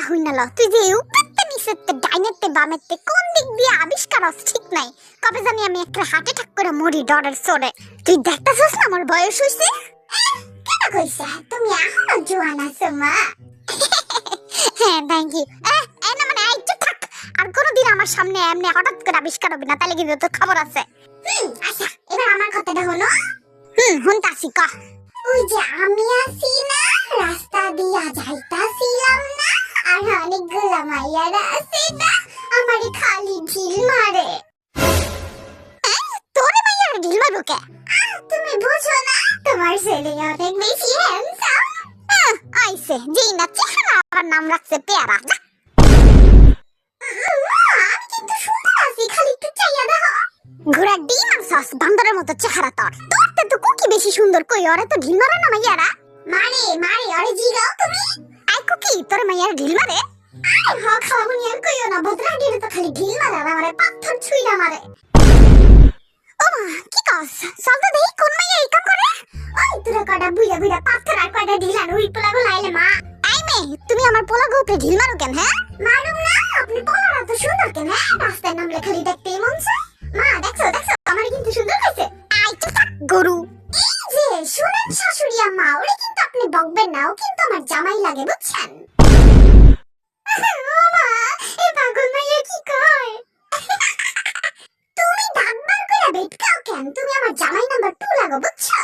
হইনা ল তুই যে উপরতে নিচেতে ডাইনেতে বামেতে কোন দিক দিয়ে আবিষ্কার হস ঠিক নাই কবে জানি আমি একটা হার্ট অ্যাটাক করে মরি ডরের সরে তুই দেখতাছস না আমার বয়স হইছে কেন কইছা তুমি এখনো জোয়ান আছো মা হ্যাঁ থ্যাংক ইউ এই না মানে এই চুপ থাক আর কোনদিন আমার সামনে এমনি হঠাৎ করে আবিষ্কার হবে না তাহলে কিন্তু তোর খবর আছে আচ্ছা এবার আমার কথাটা হলো হুনতাছি ক ওই যে আমি আছি না রাস্তা দিয়া যাইতাছিলাম না আর অনেকগুলো মাইয়ারা আছে না আমারে খালি ঢিল মারে তোরে মাইয়ারা ঢিল মারবো কে তুমি বুঝো না তোমার ছেলে অনেক বেশি হ্যান্ডসাম আইছে যেই না চেহারা আমার নাম রাখছে পেয়ারা আমি কিন্তু সুন্দর আছি খালি একটু চাইয়া দেখো ঘোড়ার ডিম আর সস বান্দরের মতো চেহারা তোর তোরতে তো কুকি বেশি সুন্দর কই ওরে তো ঢিল মারে না মাইয়ারা মারে মারে ওরে জিগাও তুমি আই কুকি তোর মাইয়ারা ঢিল মারে আরে হ খাওয়াবনি আর কইও না বদরা গিরে তো খালি ঢিল মারে আর আমারে পাথর ছুঁইরা মারে ও মা কি কস চল তো দেখি কোন মাইয়া এই কাম করে ওই তোরা কটা বুইয়া বুইয়া পাথর আর কটা ঢিল আর ওই পোলাগো লাইলে মা আই মে তুমি আমার পোলাগো উপরে ঢিল মারো কেন হ্যাঁ মারুম না আপনি পোলারা তো সুন্দর কেন রাস্তায় নামলে খালি দেখতেই মন চায় মা দেখছো দেখছো আমার কিন্তু সুন্দর হয়েছে আই তো থাক গরু এই যে শুনেন শাশুড়ি আম্মা ওরে কিন্তু আপনি বকবেন না ও কিন্তু আমার জামাই লাগে বুঝছেন ও মা এই পাগল মাইয়া কি কয় তুমি ডাকবার করে বেটকাও কেন তুমি আমার জামাই নাম্বার 2 লাগো বুঝছো